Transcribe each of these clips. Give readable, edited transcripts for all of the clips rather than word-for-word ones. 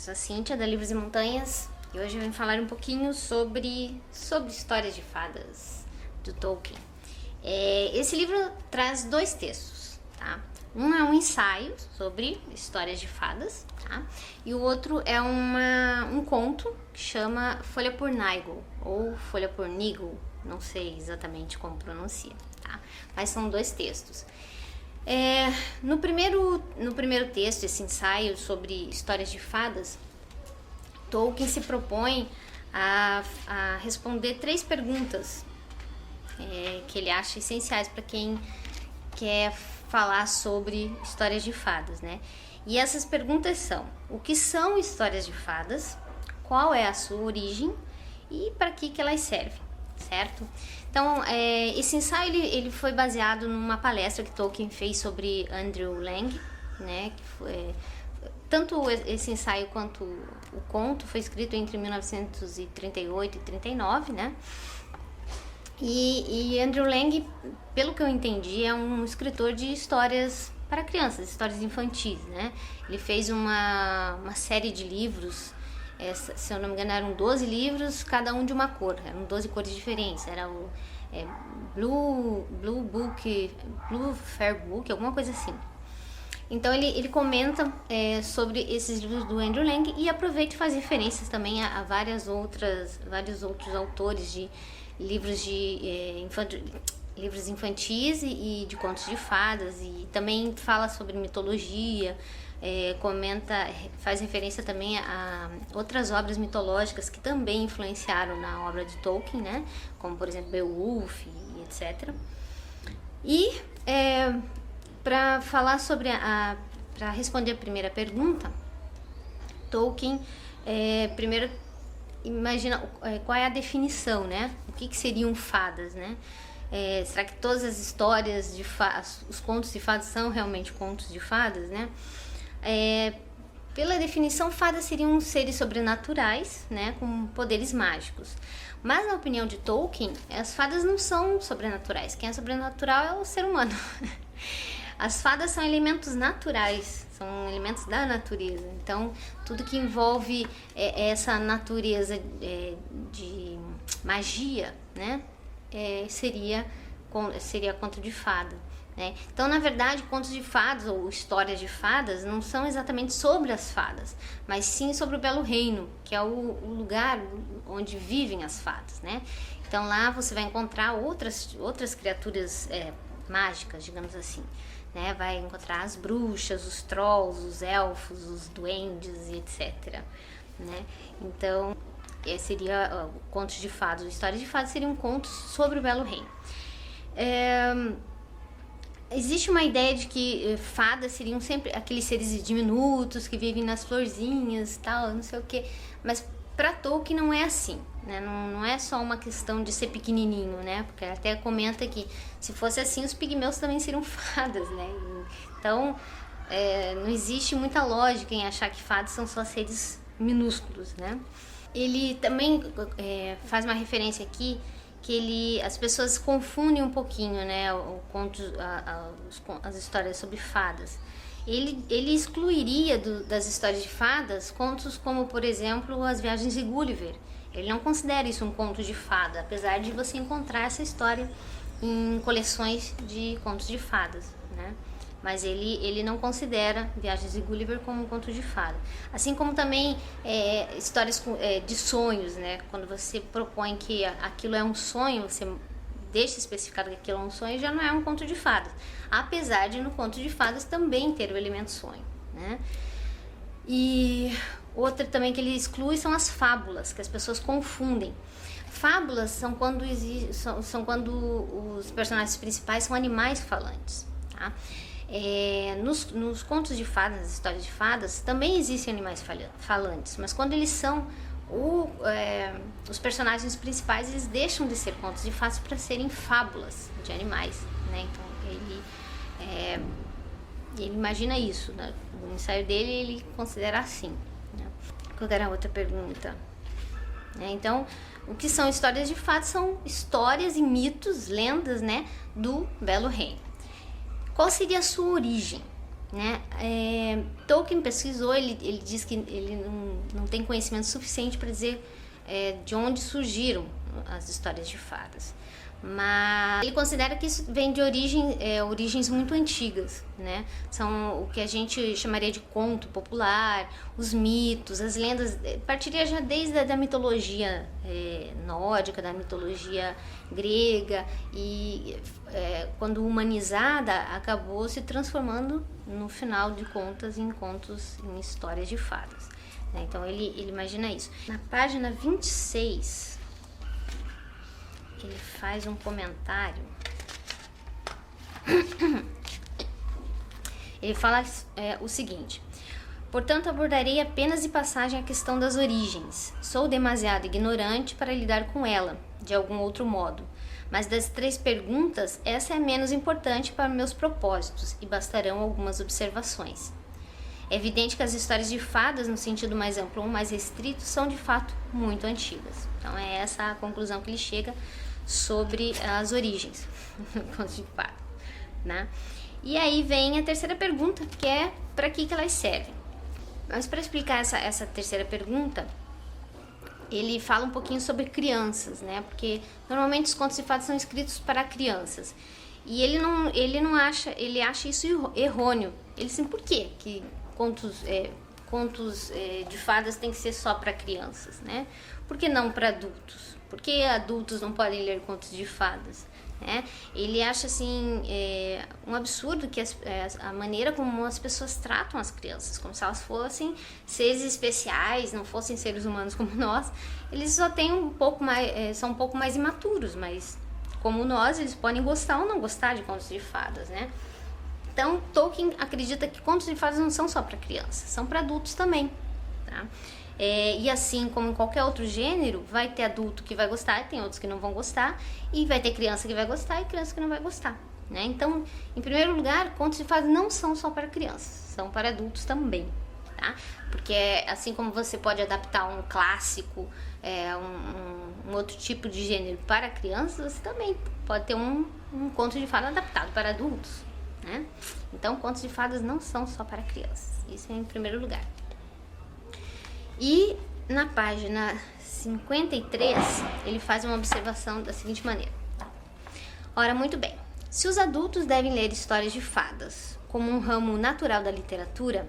sou a Cíntia, da Livros e Montanhas, e hoje eu vim falar um pouquinho sobre histórias de fadas, do Tolkien. Esse livro traz 2 textos, tá? Um é um ensaio sobre histórias de fadas, tá? E o outro é um conto que chama Folha por Nigel, ou Folha por Nigel, não sei exatamente como pronuncia, tá? Mas são 2 textos. No primeiro texto, esse ensaio sobre histórias de fadas, Tolkien se propõe a responder 3 perguntas que ele acha essenciais para quem quer falar sobre histórias de fadas, né? E essas perguntas são: o que são histórias de fadas? Qual é a sua origem? E para que elas servem, certo? Então, esse ensaio ele foi baseado numa palestra que Tolkien fez sobre Andrew Lang, né? Que foi, tanto esse ensaio quanto o conto foi escrito entre 1938 e 39, né? E Andrew Lang, pelo que eu entendi, é um escritor de histórias para crianças, histórias infantis, né? Ele fez uma série de livros, se eu não me engano eram 12 livros, cada um de uma cor, eram 12 cores diferentes, era o Blue Fair Book, alguma coisa assim. Então ele comenta sobre esses livros do Andrew Lang e aproveita e faz referências também a vários outros autores de livros livros infantis e de contos de fadas, e também fala sobre mitologia, faz referência também a outras obras mitológicas que também influenciaram na obra de Tolkien, né? Como por exemplo Beowulf e etc. E para falar sobre para responder a primeira pergunta, Tolkien primeiro imagina qual é a definição, né? O que seriam fadas, né? Será que todas as histórias de fadas, os contos de fadas são realmente contos de fadas, né? Pela definição, fadas seriam seres sobrenaturais, né, com poderes mágicos. Mas na opinião de Tolkien, as fadas não são sobrenaturais. Quem é sobrenatural é o ser humano. As fadas são elementos naturais, são elementos da natureza. Então, tudo que envolve essa natureza de magia, né, seria conto de fada, né? Então, na verdade, contos de fadas ou histórias de fadas não são exatamente sobre as fadas, mas sim sobre o Belo Reino, que é o lugar onde vivem as fadas, né? Então, lá você vai encontrar outras criaturas mágicas, digamos assim, né? Vai encontrar as bruxas, os trolls, os elfos, os duendes e etc, né? Então, seria contos de fadas, histórias de fadas seriam contos sobre o Belo Reino. Existe uma ideia de que fadas seriam sempre aqueles seres diminutos que vivem nas florzinhas, tal, não sei o que, mas para Tolkien não é assim, né? Não é só uma questão de ser pequenininho, né? Porque até comenta que se fosse assim os pigmeus também seriam fadas, né? Então não existe muita lógica em achar que fadas são só seres minúsculos, né? Ele também faz uma referência aqui que as pessoas confundem um pouquinho, né, as histórias sobre fadas. Ele excluiria das histórias de fadas contos como, por exemplo, As Viagens de Gulliver. Ele não considera isso um conto de fada, apesar de você encontrar essa história em coleções de contos de fadas, né? Mas ele não considera Viagens de Gulliver como um conto de fada. Assim como também histórias de sonhos, né? Quando você propõe que aquilo é um sonho, você deixa especificado que aquilo é um sonho, já não é um conto de fadas. Apesar de no conto de fadas também ter o elemento sonho, né? E outra também que ele exclui são as fábulas, que as pessoas confundem. Fábulas são quando os personagens principais são animais falantes, tá? Nos contos de fadas, nas histórias de fadas, também existem animais falantes, mas quando eles são os personagens principais, eles deixam de ser contos de fadas para serem fábulas de animais, né? Então ele imagina isso, né? No ensaio dele ele considera assim, né? Qual era a outra pergunta? Então, o que são histórias de fadas? São histórias e mitos, lendas, né, do Belo Reino. Qual seria a sua origem? né? Tolkien pesquisou, ele diz que ele não tem conhecimento suficiente para dizer de onde surgiram as histórias de fadas, mas ele considera que isso vem de origens muito antigas, né? São o que a gente chamaria de conto popular, os mitos, as lendas, partiria já desde a mitologia nórdica, da mitologia grega, e quando humanizada acabou se transformando no final de contas em contos, em histórias de fadas, né? Então ele imagina isso. Na página 26 ele faz um comentário. Ele fala o seguinte: portanto, abordarei apenas de passagem a questão das origens. Sou demasiado ignorante para lidar com ela, de algum outro modo. Mas das 3 perguntas, essa é a menos importante para meus propósitos, e bastarão algumas observações. É evidente que as histórias de fadas, no sentido mais amplo ou mais restrito, são de fato muito antigas. Então é essa a conclusão que ele chega sobre as origens do conto de fadas, né? E aí vem a terceira pergunta, que é para que elas servem. Mas para explicar essa terceira pergunta, ele fala um pouquinho sobre crianças, né? Porque normalmente os contos de fadas são escritos para crianças. E ele acha isso errôneo. Ele assim, por quê que contos de fadas tem que ser só para crianças, né? Por que não para adultos? Por que adultos não podem ler contos de fadas, né? Ele acha assim um absurdo que a maneira como as pessoas tratam as crianças, como se elas fossem seres especiais, não fossem seres humanos como nós. Eles só têm são um pouco mais imaturos, mas como nós, eles podem gostar ou não gostar de contos de fadas, né? Então, Tolkien acredita que contos de fadas não são só para crianças, são para adultos também, tá? E assim como em qualquer outro gênero, vai ter adulto que vai gostar, tem outros que não vão gostar, e vai ter criança que vai gostar e criança que não vai gostar, né? Então, em primeiro lugar, contos de fadas não são só para crianças, são para adultos também, tá? Porque assim como você pode adaptar um clássico, um outro tipo de gênero para crianças, você também pode ter um conto de fadas adaptado para adultos, né? Então, contos de fadas não são só para crianças, isso é em primeiro lugar. E na página 53, ele faz uma observação da seguinte maneira: ora, muito bem, se os adultos devem ler histórias de fadas como um ramo natural da literatura,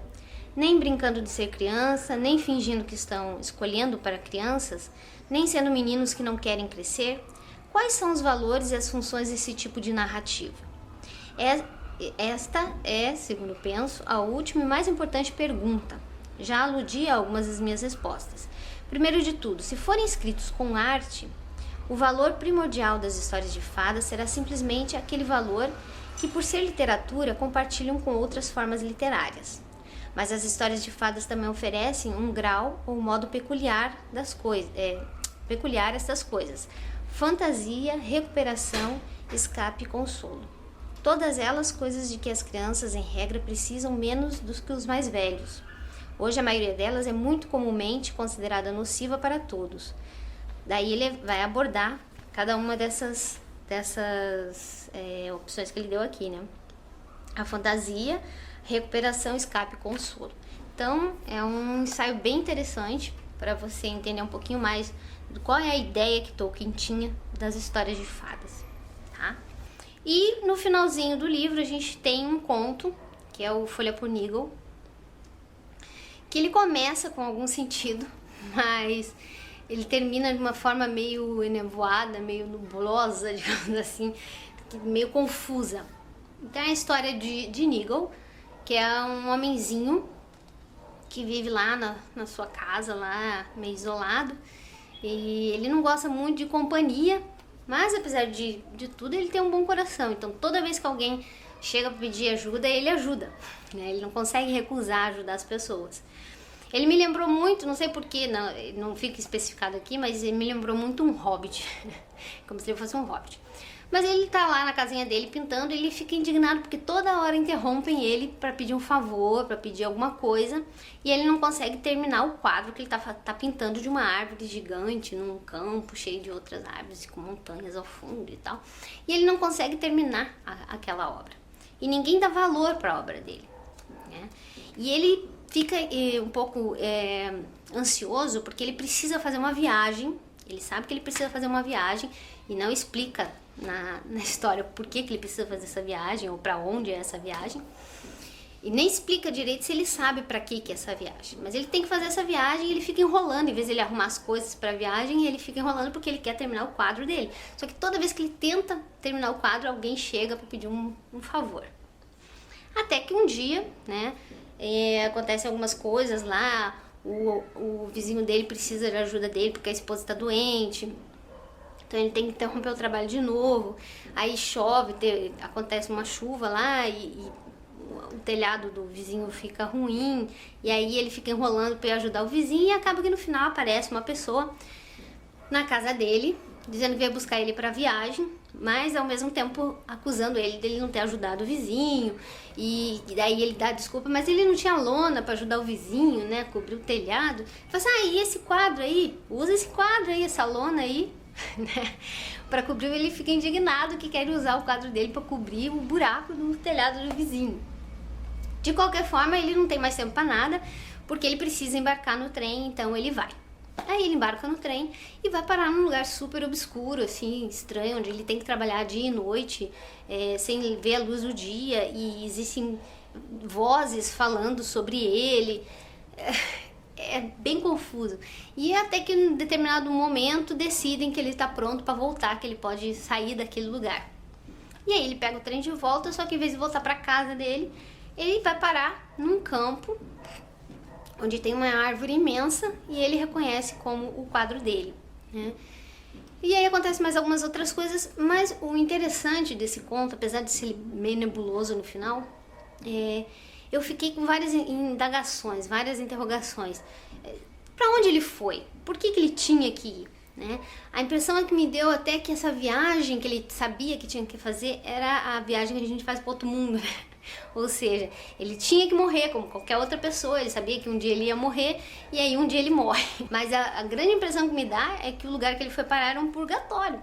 nem brincando de ser criança, nem fingindo que estão escolhendo para crianças, nem sendo meninos que não querem crescer, quais são os valores e as funções desse tipo de narrativa? Esta é, segundo penso, a última e mais importante pergunta. Já aludi a algumas das minhas respostas. Primeiro de tudo, se forem escritos com arte, o valor primordial das histórias de fadas será simplesmente aquele valor que, por ser literatura, compartilham com outras formas literárias. Mas as histórias de fadas também oferecem um grau ou modo peculiar estas coisas: fantasia, recuperação, escape e consolo. Todas elas coisas de que as crianças, em regra, precisam menos do que os mais velhos. Hoje a maioria delas é muito comumente considerada nociva para todos. Daí ele vai abordar cada uma dessas opções que ele deu aqui, né? A fantasia, recuperação, escape e consolo. Então é um ensaio bem interessante para você entender um pouquinho mais de qual é a ideia que Tolkien tinha das histórias de fadas, tá? E no finalzinho do livro a gente tem um conto, que é o Folha por Nigel, que ele começa com algum sentido, mas ele termina de uma forma meio enevoada, meio nublosa, digamos assim, meio confusa. Então é a história de Nigel, que é um homenzinho que vive lá na sua casa, lá meio isolado, e ele não gosta muito de companhia, mas apesar de tudo ele tem um bom coração. Então toda vez que alguém chega para pedir ajuda, ele ajuda, né? Ele não consegue recusar ajudar as pessoas. Ele me lembrou muito, não sei porquê, não fica especificado aqui, mas ele me lembrou muito um hobbit, como se ele fosse um hobbit. Mas ele tá lá na casinha dele pintando e ele fica indignado porque toda hora interrompem ele para pedir um favor, para pedir alguma coisa, e ele não consegue terminar o quadro que ele tá pintando de uma árvore gigante num campo cheio de outras árvores com montanhas ao fundo e tal. E ele não consegue terminar aquela obra. E ninguém dá valor para a obra dele. né? E ele fica um pouco ansioso porque ele precisa fazer uma viagem, ele sabe que ele precisa fazer uma viagem e não explica na história por que ele precisa fazer essa viagem ou para onde é essa viagem. E nem explica direito se ele sabe para que é essa viagem. Mas ele tem que fazer essa viagem e ele fica enrolando. Em vez de ele arrumar as coisas para a viagem, ele fica enrolando porque ele quer terminar o quadro dele. Só que toda vez que ele tenta terminar o quadro, alguém chega para pedir um favor. Até que um dia, né, acontecem algumas coisas lá. O vizinho dele precisa de ajuda dele porque a esposa está doente. Então ele tem que interromper o trabalho de novo. Aí chove, acontece uma chuva lá e o telhado do vizinho fica ruim, e aí ele fica enrolando para ajudar o vizinho, e acaba que no final aparece uma pessoa na casa dele, dizendo que veio buscar ele para viagem, mas ao mesmo tempo acusando ele dele não ter ajudado o vizinho, e daí ele dá desculpa, mas ele não tinha lona para ajudar o vizinho, né, cobrir o telhado. Fala assim, e esse quadro aí? Usa esse quadro aí, essa lona aí, né? Para cobrir. Ele fica indignado que quer usar o quadro dele para cobrir o buraco do telhado do vizinho. De qualquer forma, ele não tem mais tempo para nada, porque ele precisa embarcar no trem, então ele vai. Aí ele embarca no trem e vai parar num lugar super obscuro, assim, estranho, onde ele tem que trabalhar dia e noite, sem ver a luz do dia, e existem vozes falando sobre ele. É bem confuso. E até que em determinado momento decidem que ele está pronto para voltar, que ele pode sair daquele lugar. E aí ele pega o trem de volta, só que em vez de voltar para casa dele, ele vai parar num campo onde tem uma árvore imensa e ele reconhece como o quadro dele, né? E aí acontece mais algumas outras coisas, mas o interessante desse conto, apesar de ser meio nebuloso no final, eu fiquei com várias indagações, várias interrogações. Para onde ele foi? Por que ele tinha que ir? Né? A impressão é que me deu até que essa viagem que ele sabia que tinha que fazer era a viagem que a gente faz para outro mundo, né? Ou seja, ele tinha que morrer como qualquer outra pessoa, ele sabia que um dia ele ia morrer e aí um dia ele morre. Mas a grande impressão que me dá é que o lugar que ele foi parar era um purgatório,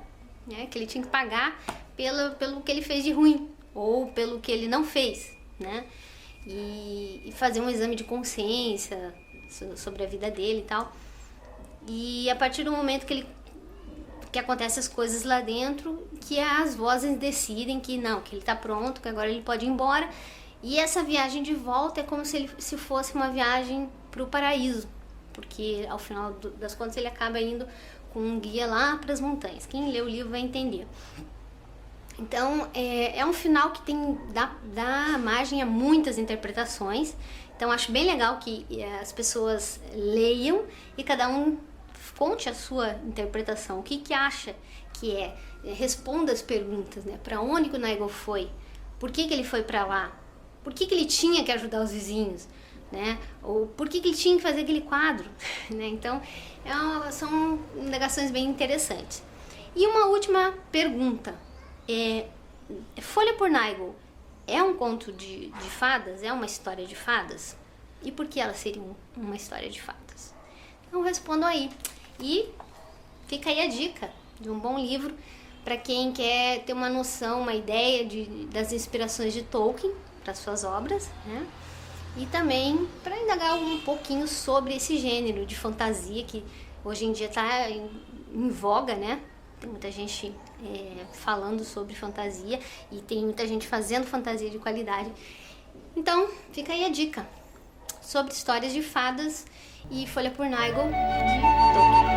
né? Que ele tinha que pagar pelo que ele fez de ruim ou pelo que ele não fez, né? E fazer um exame de consciência sobre a vida dele e tal. E a partir do momento que acontecem as coisas lá dentro, que as vozes decidem que não, que ele tá pronto, que agora ele pode ir embora. E essa viagem de volta é como se fosse uma viagem pro paraíso, porque ao final das contas ele acaba indo com um guia lá para as montanhas. Quem lê o livro vai entender. Então é um final que dá margem a muitas interpretações. Então acho bem legal que as pessoas leiam e cada um conte a sua interpretação, o que acha que responda as perguntas, né? Para onde o Nigel foi? Por que ele foi para lá? Por que ele tinha que ajudar os vizinhos? Né? Ou por que ele tinha que fazer aquele quadro? Né? Então, são indagações bem interessantes. E uma última pergunta. Folha por Nigel é um conto de fadas? É uma história de fadas? E por que ela seria uma história de fadas? Então respondam aí. E fica aí a dica de um bom livro para quem quer ter uma noção, uma ideia das inspirações de Tolkien para suas obras, né? E também para indagar um pouquinho sobre esse gênero de fantasia que hoje em dia está em voga, né? Tem muita gente falando sobre fantasia e tem muita gente fazendo fantasia de qualidade. Então, fica aí a dica sobre histórias de fadas e Folha por Nigel de Tolkien.